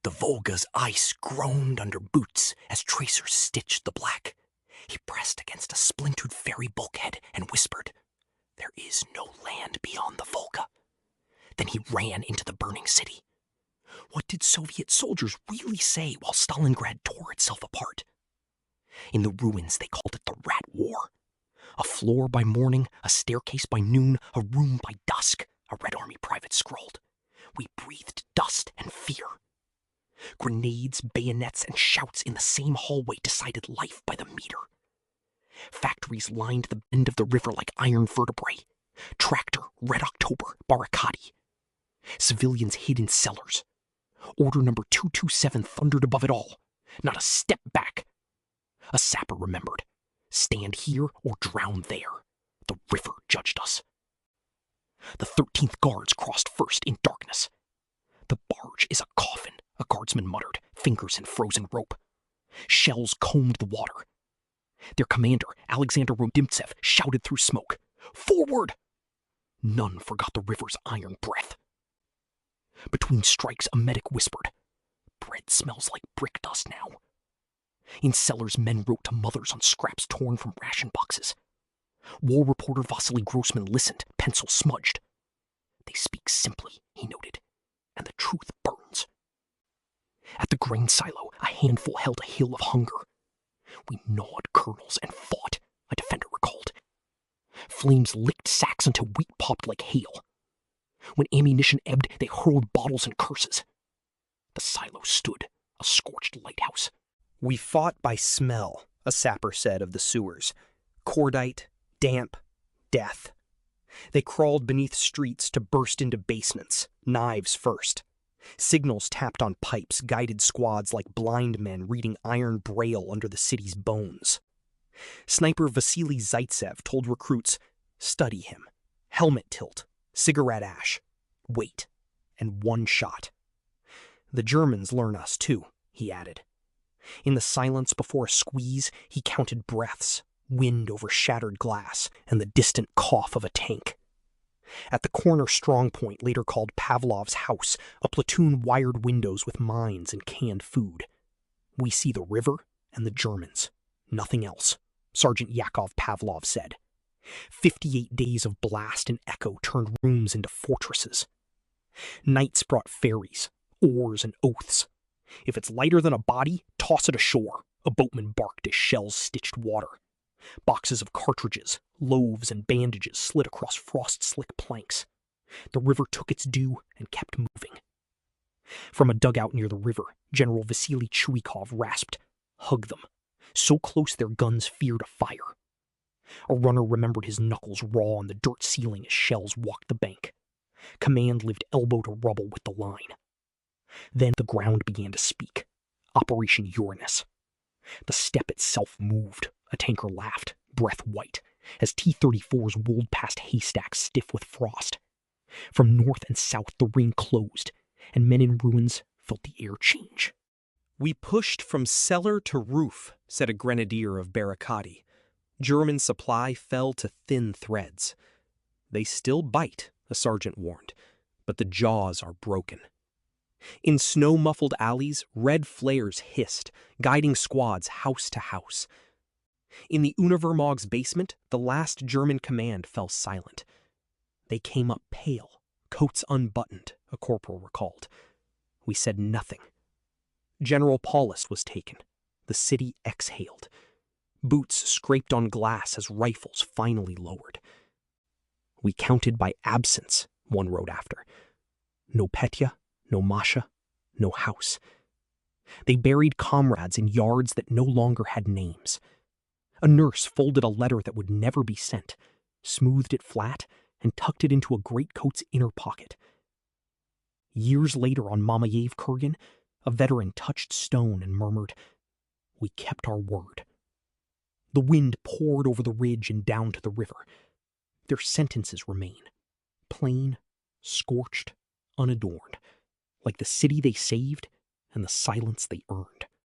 The Volga's ice groaned under boots as tracers stitched the black. He pressed against a splintered ferry bulkhead and whispered, "There is no land beyond the Volga." Then he ran into the burning city. What did Soviet soldiers really say while Stalingrad tore itself apart? In the ruins, they called it the Rat War. A floor by morning, a staircase by noon, a room by dusk, a Red Army private scrolled. We breathed dust and fear. Grenades, bayonets, and shouts in the same hallway decided life by the meter. Factories lined the bend of the river like iron vertebrae. Tractor, Red October, barricade. Civilians hid in cellars. Order number 227 thundered above it all. Not a step back. A sapper remembered. Stand here or drown there. The river judged us. The 13th Guards crossed first in darkness. The barge is a coffin, a guardsman muttered, fingers in frozen rope. Shells combed the water. Their commander, Alexander Rodimtsev, shouted through smoke, "Forward!" None forgot the river's iron breath. Between strikes, a medic whispered, "Bread smells like brick dust now." In cellars, men wrote to mothers on scraps torn from ration boxes. War reporter Vasily Grossman listened, pencil smudged. "They speak simply," he noted, "and the truth burns." At the grain silo, a handful held a hill of hunger. "We gnawed kernels and fought," a defender recalled. Flames licked sacks until wheat popped like hail. When ammunition ebbed, they hurled bottles and curses. The silo stood, a scorched lighthouse. "We fought by smell," a sapper said of the sewers. Cordite, damp, death. They crawled beneath streets to burst into basements, knives first. Signals tapped on pipes guided squads like blind men reading iron braille under the city's bones. Sniper Vasily Zaitsev told recruits, "Study him. Helmet tilt, cigarette ash, wait, and one shot." "The Germans learn us too," he added. In the silence before a squeeze, he counted breaths, wind over shattered glass, and the distant cough of a tank. At the corner strongpoint, later called Pavlov's house, a platoon wired windows with mines and canned food. "We see the river and the Germans, nothing else," Sergeant Yakov Pavlov said. 58 days of blast and echo turned rooms into fortresses. Nights brought ferries, oars, and oaths. "If it's lighter than a body, toss it ashore," a boatman barked as shells stitched water. Boxes of cartridges, loaves, and bandages slid across frost-slick planks. The river took its due and kept moving. From a dugout near the river, General Vasily Chuikov rasped, "Hug them," so close their guns feared a fire. A runner remembered his knuckles raw on the dirt ceiling as shells walked the bank. Command lived elbow to rubble with the line. Then the ground began to speak. Operation Uranus. The steppe itself moved. A tanker laughed, breath white, as T-34s rolled past haystacks stiff with frost. From north and south the ring closed, and men in ruins felt the air change. "We pushed from cellar to roof," said a grenadier of barricade. German supply fell to thin threads. "They still bite," a sergeant warned, "but the jaws are broken." In snow-muffled alleys, red flares hissed, guiding squads house to house. In the Univermag's basement, the last German command fell silent. "They came up pale, coats unbuttoned," a corporal recalled. "We said nothing." General Paulus was taken. The city exhaled. Boots scraped on glass as rifles finally lowered. "We counted by absence," one wrote after. "No Petya, no Masha, no house." They buried comrades in yards that no longer had names. A nurse folded a letter that would never be sent, smoothed it flat, and tucked it into a greatcoat's inner pocket. Years later on Mamayev Kurgan, a veteran touched stone and murmured, "We kept our word." The wind poured over the ridge and down to the river. Their sentences remain, plain, scorched, unadorned, like the city they saved and the silence they earned.